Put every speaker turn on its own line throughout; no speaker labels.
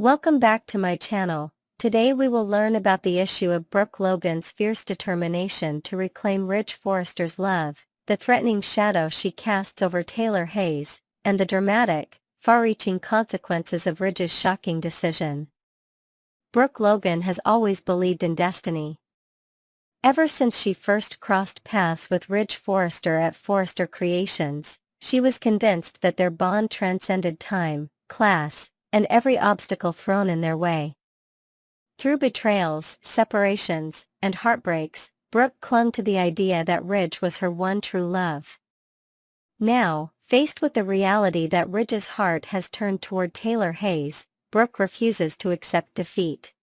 Welcome back to my channel. Today we will learn about the issue of Brooke Logan's fierce determination to reclaim Ridge Forrester's love, the threatening shadow she casts over Taylor Hayes, and the dramatic, far-reaching consequences of Ridge's shocking decision. Brooke Logan has always believed in destiny. Ever since she first crossed paths with Ridge Forrester at Forrester Creations, she was convinced that their bond transcended time, class, and every obstacle thrown in their way. Through betrayals, separations, and heartbreaks, Brooke clung to the idea that Ridge was her one true love. Now, faced with the reality that Ridge's heart has turned toward Taylor Hayes, Brooke refuses to accept defeat.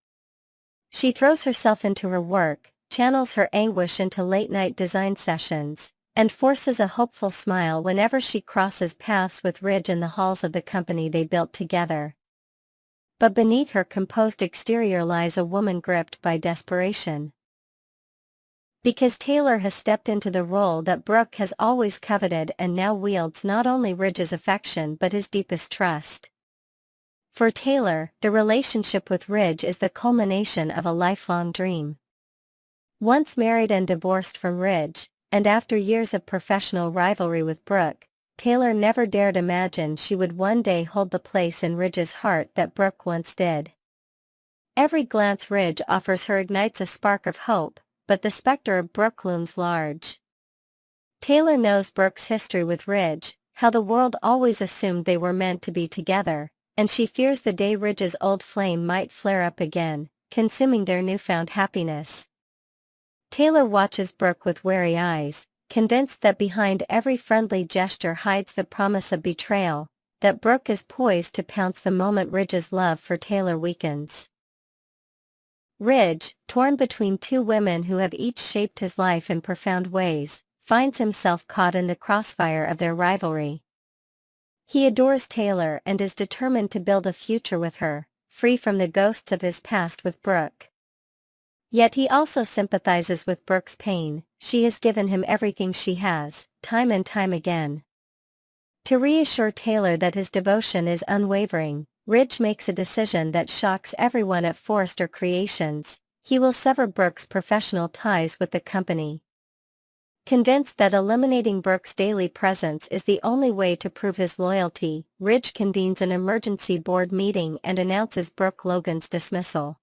She throws herself into her work, channels her anguish into late-night design sessions, and forces a hopeful smile whenever she crosses paths with Ridge in the halls of the company they built together. But beneath her composed exterior lies a woman gripped by desperation. Because Taylor has stepped into the role that Brooke has always coveted and now wields not only Ridge's affection but his deepest trust. For Taylor, the relationship with Ridge is the culmination of a lifelong dream. Once married and divorced from Ridge, and after years of professional rivalry with Brooke, Taylor never dared imagine she would one day hold the place in Ridge's heart that Brooke once did. Every glance Ridge offers her ignites a spark of hope, but the specter of Brooke looms large. Taylor knows Brooke's history with Ridge, how the world always assumed they were meant to be together, and she fears the day Ridge's old flame might flare up again, consuming their newfound happiness. Taylor watches Brooke with wary eyes, convinced that behind every friendly gesture hides the promise of betrayal, that Brooke is poised to pounce the moment Ridge's love for Taylor weakens. Ridge, torn between two women who have each shaped his life in profound ways, finds himself caught in the crossfire of their rivalry. He adores Taylor and is determined to build a future with her, free from the ghosts of his past with Brooke. Yet he also sympathizes with Brooke's pain. She has given him everything she has, time and time again. To reassure Taylor that his devotion is unwavering, Ridge makes a decision that shocks everyone at Forrester Creations. He will sever Brooke's professional ties with the company. Convinced that eliminating Brooke's daily presence is the only way to prove his loyalty, Ridge convenes an emergency board meeting and announces Brooke Logan's dismissal.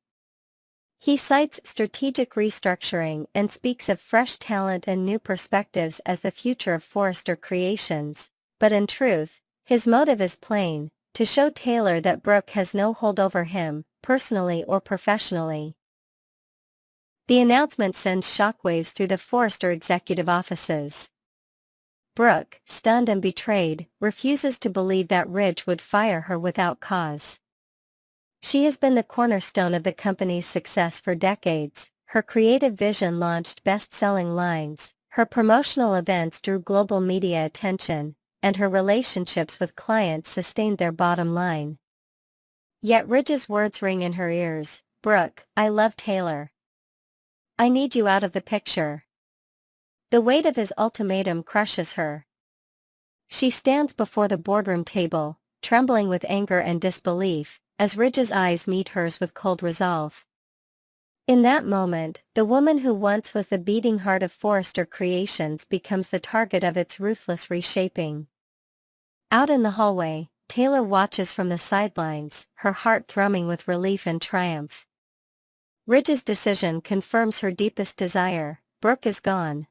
He cites strategic restructuring and speaks of fresh talent and new perspectives as the future of Forrester Creations, but in truth, his motive is plain: to show Taylor that Brooke has no hold over him, personally or professionally. The announcement sends shockwaves through the Forrester executive offices. Brooke, stunned and betrayed, refuses to believe that Ridge would fire her without cause. She has been the cornerstone of the company's success for decades. Her creative vision launched best-selling lines, her promotional events drew global media attention, and her relationships with clients sustained their bottom line. Yet Ridge's words ring in her ears: "Brooke, I love Taylor. I need you out of the picture." The weight of his ultimatum crushes her. She stands before the boardroom table, trembling with anger and disbelief, as Ridge's eyes meet hers with cold resolve. In that moment, the woman who once was the beating heart of Forrester Creations becomes the target of its ruthless reshaping. Out in the hallway, Taylor watches from the sidelines, her heart thrumming with relief and triumph. Ridge's decision confirms her deepest desire: Brooke is gone.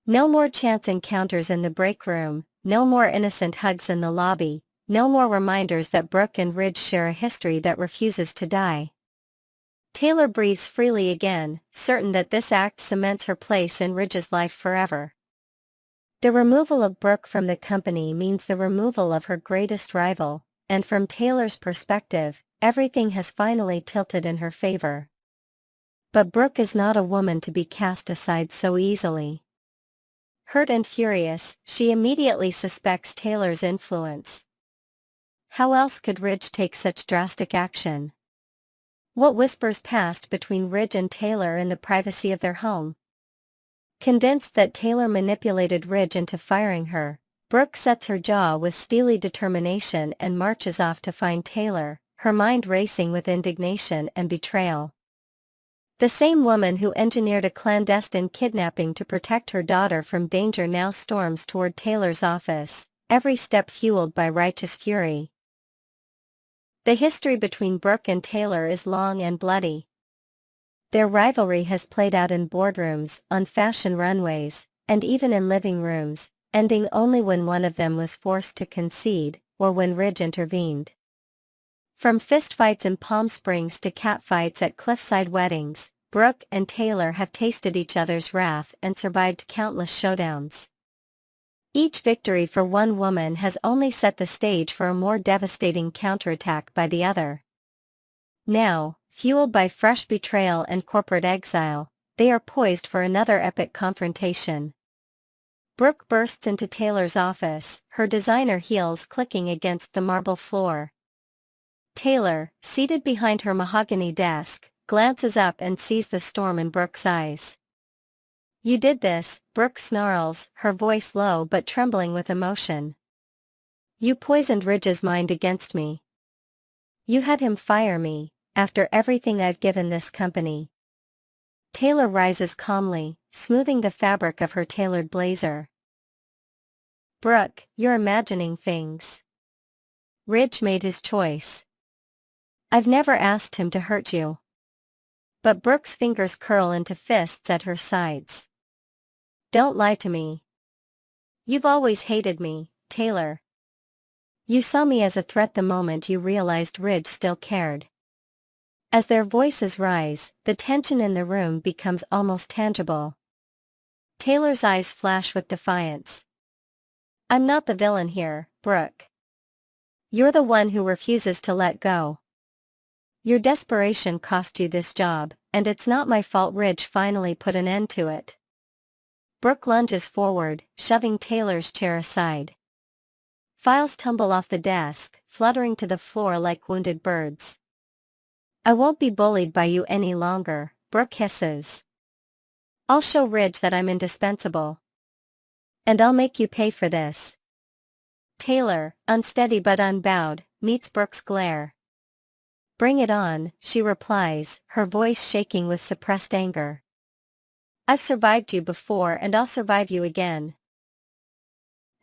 No more chance encounters in the break room, no more innocent hugs in the lobby, no more reminders that Brooke and Ridge share a history that refuses to die. Taylor breathes freely again, certain that this act cements her place in Ridge's life forever. The removal of Brooke from the company means the removal of her greatest rival, and from Taylor's perspective, everything has finally tilted in her favor. But Brooke is not a woman to be cast aside so easily. Hurt and furious, she immediately suspects Taylor's influence. How else could Ridge take such drastic action? What whispers passed between Ridge and Taylor in the privacy of their home? Convinced that Taylor manipulated Ridge into firing her, Brooke sets her jaw with steely determination and marches off to find Taylor, her mind racing with indignation and betrayal. The same woman who engineered a clandestine kidnapping to protect her daughter from danger now storms toward Taylor's office, every step fueled by righteous fury. The history between Brooke and Taylor is long and bloody. Their rivalry has played out in boardrooms, on fashion runways, and even in living rooms, ending only when one of them was forced to concede, or when Ridge intervened. From fistfights in Palm Springs to catfights at cliffside weddings, Brooke and Taylor have tasted each other's wrath and survived countless showdowns. Each victory for one woman has only set the stage for a more devastating counterattack by the other. Now, fueled by fresh betrayal and corporate exile, they are poised for another epic confrontation. Brooke bursts into Taylor's office, her designer heels clicking against the marble floor. Taylor, seated behind her mahogany desk, glances up and sees the storm in Brooke's eyes. "You did this," Brooke snarls, her voice low but trembling with emotion. "You poisoned Ridge's mind against me. You had him fire me, after everything I've given this company." Taylor rises calmly, smoothing the fabric of her tailored blazer. "Brooke, you're imagining things. Ridge made his choice. I've never asked him to hurt you." But Brooke's fingers curl into fists at her sides. "Don't lie to me. You've always hated me, Taylor. You saw me as a threat the moment you realized Ridge still cared." As their voices rise, the tension in the room becomes almost tangible. Taylor's eyes flash with defiance. "I'm not the villain here, Brooke. You're the one who refuses to let go. Your desperation cost you this job, and it's not my fault Ridge finally put an end to it." Brooke lunges forward, shoving Taylor's chair aside. Files tumble off the desk, fluttering to the floor like wounded birds. "I won't be bullied by you any longer," Brooke hisses. "I'll show Ridge that I'm indispensable. And I'll make you pay for this." Taylor, unsteady but unbowed, meets Brooke's glare. "Bring it on," she replies, her voice shaking with suppressed anger. "I've survived you before and I'll survive you again."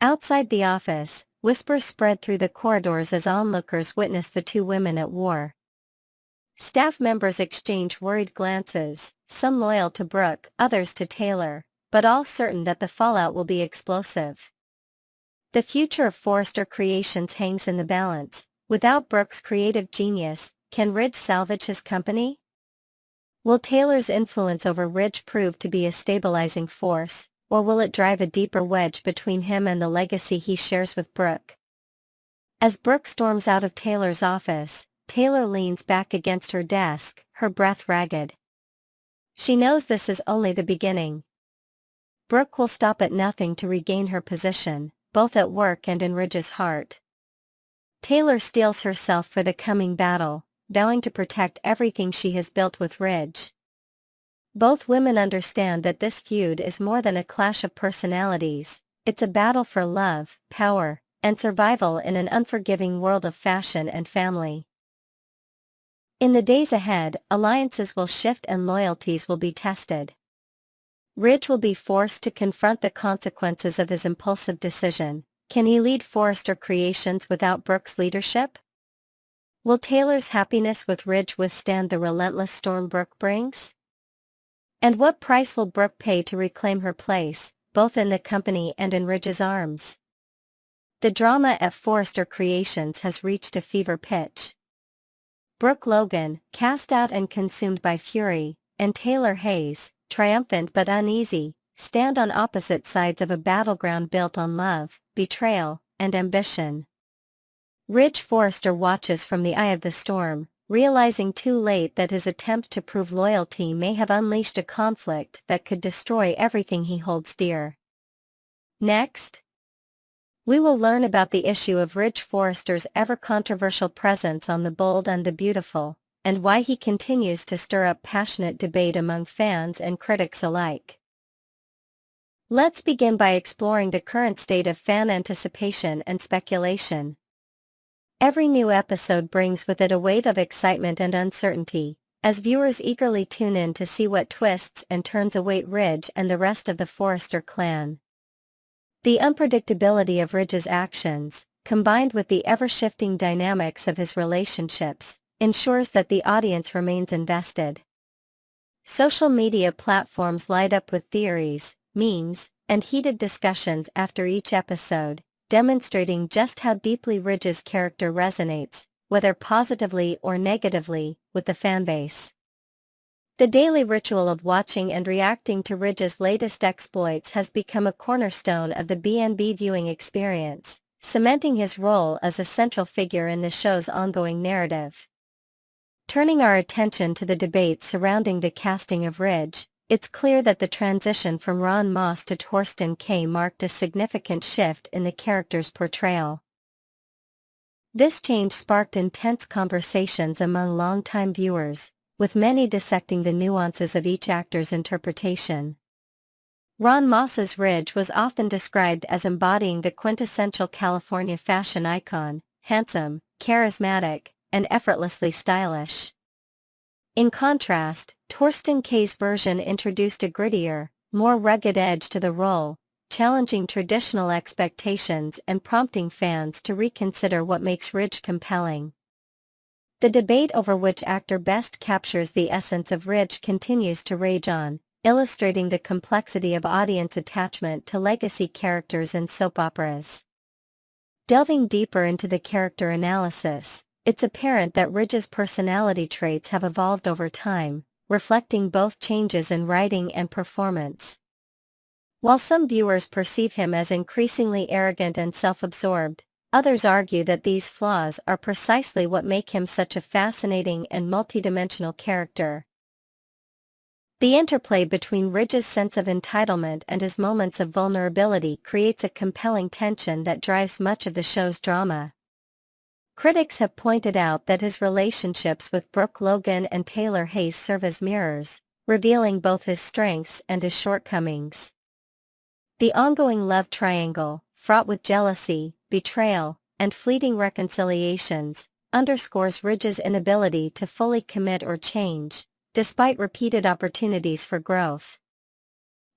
Outside the office, whispers spread through the corridors as onlookers witness the two women at war. Staff members exchange worried glances, some loyal to Brooke, others to Taylor, but all certain that the fallout will be explosive. The future of Forrester Creations hangs in the balance. Without Brooke's creative genius, can Ridge salvage his company? Will Taylor's influence over Ridge prove to be a stabilizing force, or will it drive a deeper wedge between him and the legacy he shares with Brooke? As Brooke storms out of Taylor's office, Taylor leans back against her desk, her breath ragged. She knows this is only the beginning. Brooke will stop at nothing to regain her position, both at work and in Ridge's heart. Taylor steels herself for the coming battle, vowing to protect everything she has built with Ridge. Both women understand that this feud is more than a clash of personalities, it's a battle for love, power, and survival in an unforgiving world of fashion and family. In the days ahead, alliances will shift and loyalties will be tested. Ridge will be forced to confront the consequences of his impulsive decision. Can he lead Forrester Creations without Brooke's leadership? Will Taylor's happiness with Ridge withstand the relentless storm Brooke brings? And what price will Brooke pay to reclaim her place, both in the company and in Ridge's arms? The drama at Forrester Creations has reached a fever pitch. Brooke Logan, cast out and consumed by fury, and Taylor Hayes, triumphant but uneasy, stand on opposite sides of a battleground built on love, betrayal, and ambition. Ridge Forrester watches from the eye of the storm, realizing too late that his attempt to prove loyalty may have unleashed a conflict that could destroy everything he holds dear. Next, we will learn about the issue of Ridge Forrester's ever-controversial presence on The Bold and the Beautiful, and why he continues to stir up passionate debate among fans and critics alike. Let's begin by exploring the current state of fan anticipation and speculation. Every new episode brings with it a wave of excitement and uncertainty, as viewers eagerly tune in to see what twists and turns await Ridge and the rest of the Forrester clan. The unpredictability of Ridge's actions, combined with the ever-shifting dynamics of his relationships, ensures that the audience remains invested. Social media platforms light up with theories, memes, and heated discussions after each episode, demonstrating just how deeply Ridge's character resonates, whether positively or negatively, with the fanbase. The daily ritual of watching and reacting to Ridge's latest exploits has become a cornerstone of the B&B viewing experience, cementing his role as a central figure in the show's ongoing narrative. Turning our attention to the debates surrounding the casting of Ridge, it's clear that the transition from Ron Moss to Torsten Kaye marked a significant shift in the character's portrayal. This change sparked intense conversations among longtime viewers, with many dissecting the nuances of each actor's interpretation. Ron Moss's Ridge was often described as embodying the quintessential California fashion icon, handsome, charismatic, and effortlessly stylish. In contrast, Torsten Kaye's version introduced a grittier, more rugged edge to the role, challenging traditional expectations and prompting fans to reconsider what makes Ridge compelling. The debate over which actor best captures the essence of Ridge continues to rage on, illustrating the complexity of audience attachment to legacy characters in soap operas. Delving deeper into the character analysis, it's apparent that Ridge's personality traits have evolved over time, reflecting both changes in writing and performance. While some viewers perceive him as increasingly arrogant and self-absorbed, others argue that these flaws are precisely what make him such a fascinating and multidimensional character. The interplay between Ridge's sense of entitlement and his moments of vulnerability creates a compelling tension that drives much of the show's drama. Critics have pointed out that his relationships with Brooke Logan and Taylor Hayes serve as mirrors, revealing both his strengths and his shortcomings. The ongoing love triangle, fraught with jealousy, betrayal, and fleeting reconciliations, underscores Ridge's inability to fully commit or change, despite repeated opportunities for growth.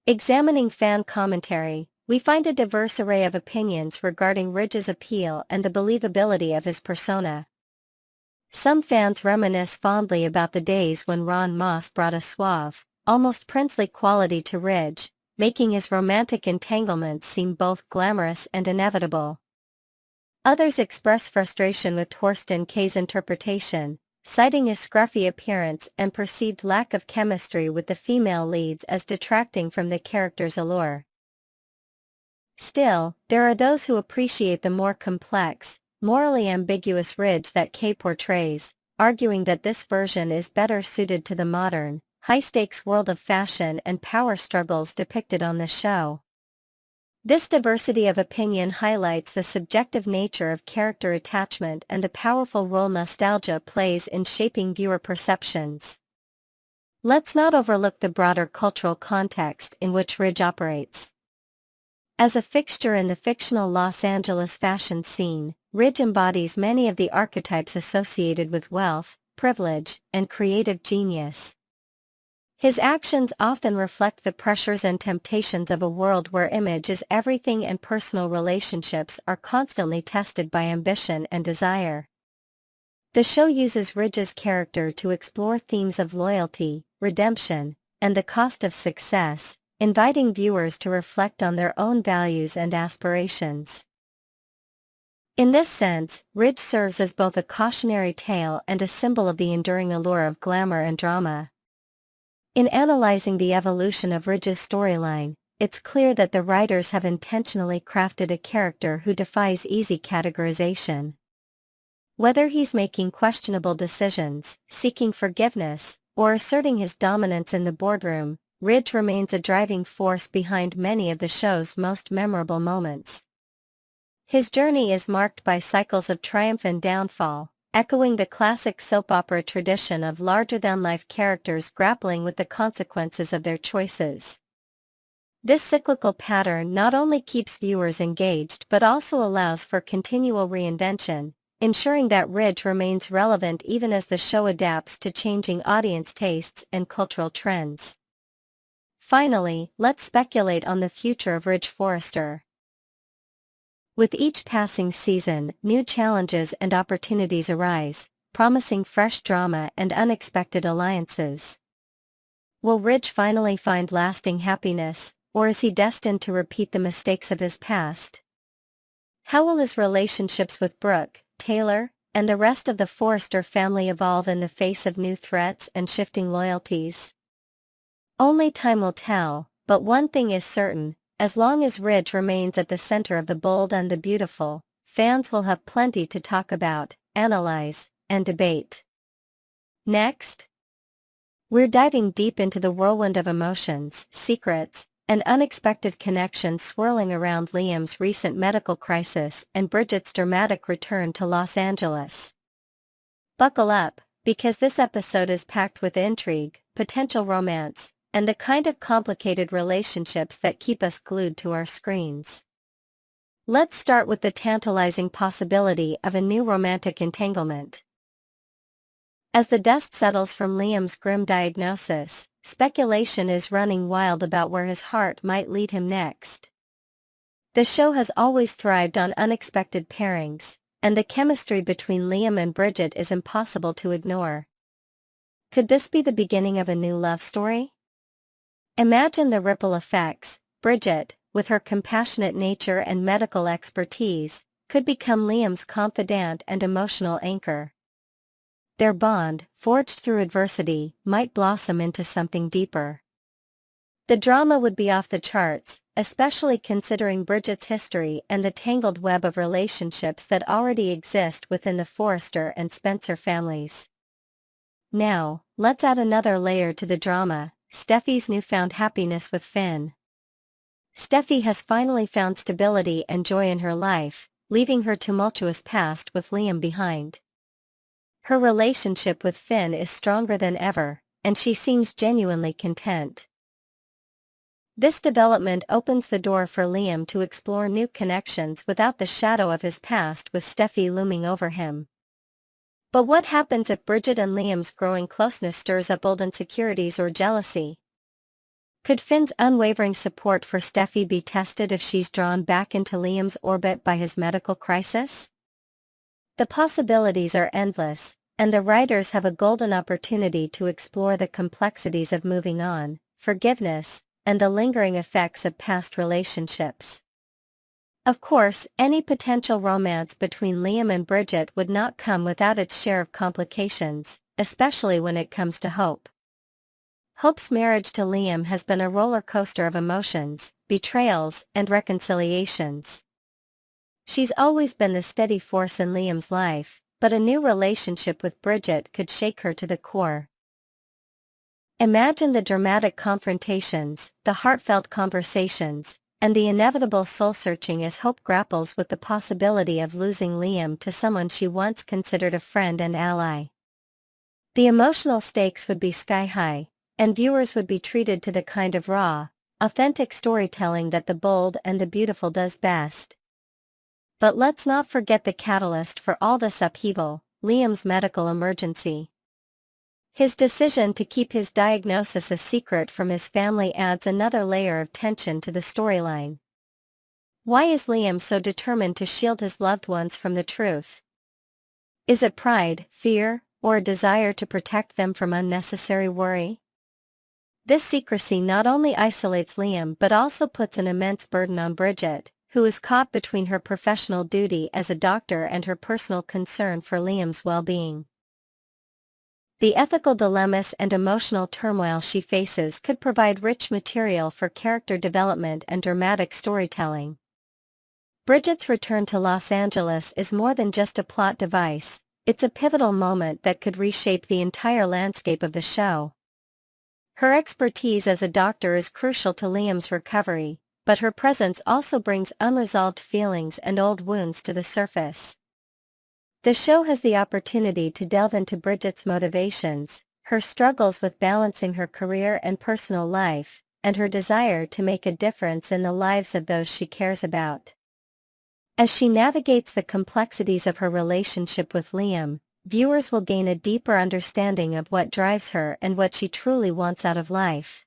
Examining fan commentary, we find a diverse array of opinions regarding Ridge's appeal and the believability of his persona. Some fans reminisce fondly about the days when Ron Moss brought a suave, almost princely quality to Ridge, making his romantic entanglements seem both glamorous and inevitable. Others express frustration with Torsten Kaye's interpretation, citing his scruffy appearance and perceived lack of chemistry with the female leads as detracting from the character's allure. Still, there are those who appreciate the more complex, morally ambiguous Ridge that Kaye portrays, arguing that this version is better suited to the modern, high-stakes world of fashion and power struggles depicted on the show. This diversity of opinion highlights the subjective nature of character attachment and the powerful role nostalgia plays in shaping viewer perceptions. Let's not overlook the broader cultural context in which Ridge operates. As a fixture in the fictional Los Angeles fashion scene, Ridge embodies many of the archetypes associated with wealth, privilege, and creative genius. His actions often reflect the pressures and temptations of a world where image is everything and personal relationships are constantly tested by ambition and desire. The show uses Ridge's character to explore themes of loyalty, redemption, and the cost of success, inviting viewers to reflect on their own values and aspirations. In this sense, Ridge serves as both a cautionary tale and a symbol of the enduring allure of glamour and drama. In analyzing the evolution of Ridge's storyline, it's clear that the writers have intentionally crafted a character who defies easy categorization. Whether he's making questionable decisions, seeking forgiveness, or asserting his dominance in the boardroom, Ridge remains a driving force behind many of the show's most memorable moments. His journey is marked by cycles of triumph and downfall, echoing the classic soap opera tradition of larger-than-life characters grappling with the consequences of their choices. This cyclical pattern not only keeps viewers engaged but also allows for continual reinvention, ensuring that Ridge remains relevant even as the show adapts to changing audience tastes and cultural trends. Finally, let's speculate on the future of Ridge Forrester. With each passing season, new challenges and opportunities arise, promising fresh drama and unexpected alliances. Will Ridge finally find lasting happiness, or is he destined to repeat the mistakes of his past? How will his relationships with Brooke, Taylor, and the rest of the Forrester family evolve in the face of new threats and shifting loyalties? Only time will tell, but one thing is certain: as long as Ridge remains at the center of the bold and the beautiful, fans will have plenty to talk about, analyze, and debate. Next, we're diving deep into the whirlwind of emotions, secrets, and unexpected connections swirling around Liam's recent medical crisis and Bridget's dramatic return to Los Angeles. Buckle up, because this episode is packed with intrigue, potential romance, and the kind of complicated relationships that keep us glued to our screens. Let's start with the tantalizing possibility of a new romantic entanglement. As the dust settles from Liam's grim diagnosis, speculation is running wild about where his heart might lead him next. The show has always thrived on unexpected pairings, and the chemistry between Liam and Bridget is impossible to ignore. Could this be the beginning of a new love story? Imagine the ripple effects. Bridget, with her compassionate nature and medical expertise, could become Liam's confidant and emotional anchor. Their bond, forged through adversity, might blossom into something deeper. The drama would be off the charts, especially considering Bridget's history and the tangled web of relationships that already exist within the Forrester and Spencer families. Now, let's add another layer to the drama: Steffi's newfound happiness with Finn. Steffi has finally found stability and joy in her life, leaving her tumultuous past with Liam behind. Her relationship with Finn is stronger than ever, and she seems genuinely content. This development opens the door for Liam to explore new connections without the shadow of his past with Steffi looming over him. But what happens if Bridget and Liam's growing closeness stirs up old insecurities or jealousy? Could Finn's unwavering support for Steffi be tested if she's drawn back into Liam's orbit by his medical crisis? The possibilities are endless, and the writers have a golden opportunity to explore the complexities of moving on, forgiveness, and the lingering effects of past relationships. Of course, any potential romance between Liam and Bridget would not come without its share of complications, especially when it comes to Hope. Hope's marriage to Liam has been a roller coaster of emotions, betrayals, and reconciliations. She's always been the steady force in Liam's life, but a new relationship with Bridget could shake her to the core. Imagine the dramatic confrontations, the heartfelt conversations, and the inevitable soul-searching as Hope grapples with the possibility of losing Liam to someone she once considered a friend and ally. The emotional stakes would be sky-high, and viewers would be treated to the kind of raw, authentic storytelling that the bold and the beautiful does best. But let's not forget the catalyst for all this upheaval: Liam's medical emergency. His decision to keep his diagnosis a secret from his family adds another layer of tension to the storyline. Why is Liam so determined to shield his loved ones from the truth? Is it pride, fear, or a desire to protect them from unnecessary worry? This secrecy not only isolates Liam but also puts an immense burden on Bridget, who is caught between her professional duty as a doctor and her personal concern for Liam's well-being. The ethical dilemmas and emotional turmoil she faces could provide rich material for character development and dramatic storytelling. Bridget's return to Los Angeles is more than just a plot device; it's a pivotal moment that could reshape the entire landscape of the show. Her expertise as a doctor is crucial to Liam's recovery, but her presence also brings unresolved feelings and old wounds to the surface. The show has the opportunity to delve into Bridget's motivations, her struggles with balancing her career and personal life, and her desire to make a difference in the lives of those she cares about. As she navigates the complexities of her relationship with Liam, viewers will gain a deeper understanding of what drives her and what she truly wants out of life.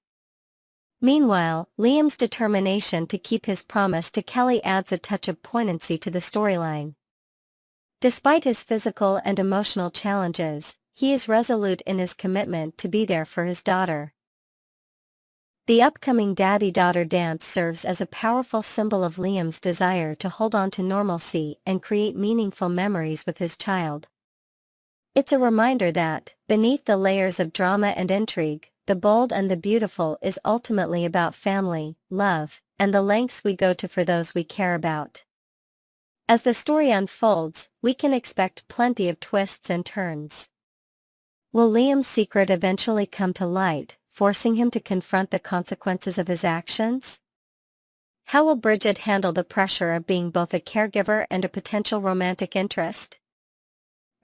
Meanwhile, Liam's determination to keep his promise to Kelly adds a touch of poignancy to the storyline. Despite his physical and emotional challenges, he is resolute in his commitment to be there for his daughter. The upcoming daddy-daughter dance serves as a powerful symbol of Liam's desire to hold on to normalcy and create meaningful memories with his child. It's a reminder that, beneath the layers of drama and intrigue, the bold and the beautiful is ultimately about family, love, and the lengths we go to for those we care about. As the story unfolds, we can expect plenty of twists and turns. Will Liam's secret eventually come to light, forcing him to confront the consequences of his actions? How will Bridget handle the pressure of being both a caregiver and a potential romantic interest?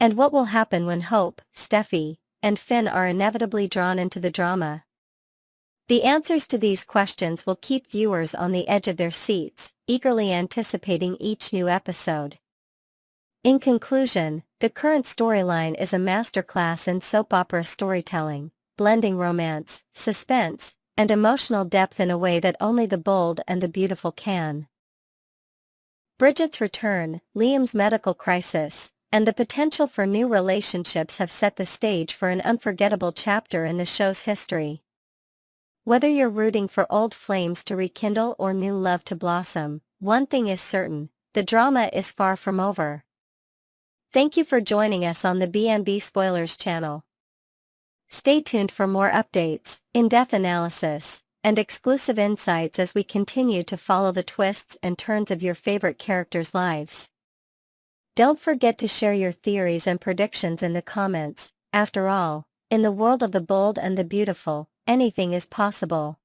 And what will happen when Hope, Steffi, and Finn are inevitably drawn into the drama? The answers to these questions will keep viewers on the edge of their seats, eagerly anticipating each new episode. In conclusion, the current storyline is a masterclass in soap opera storytelling, blending romance, suspense, and emotional depth in a way that only the bold and the beautiful can. Bridget's return, Liam's medical crisis, and the potential for new relationships have set the stage for an unforgettable chapter in the show's history. Whether you're rooting for old flames to rekindle or new love to blossom, one thing is certain: the drama is far from over. Thank you for joining us on the B&B Spoilers channel. Stay tuned for more updates, in-depth analysis, and exclusive insights as we continue to follow the twists and turns of your favorite characters' lives. Don't forget to share your theories and predictions in the comments. After all, in the world of the bold and the beautiful, anything is possible.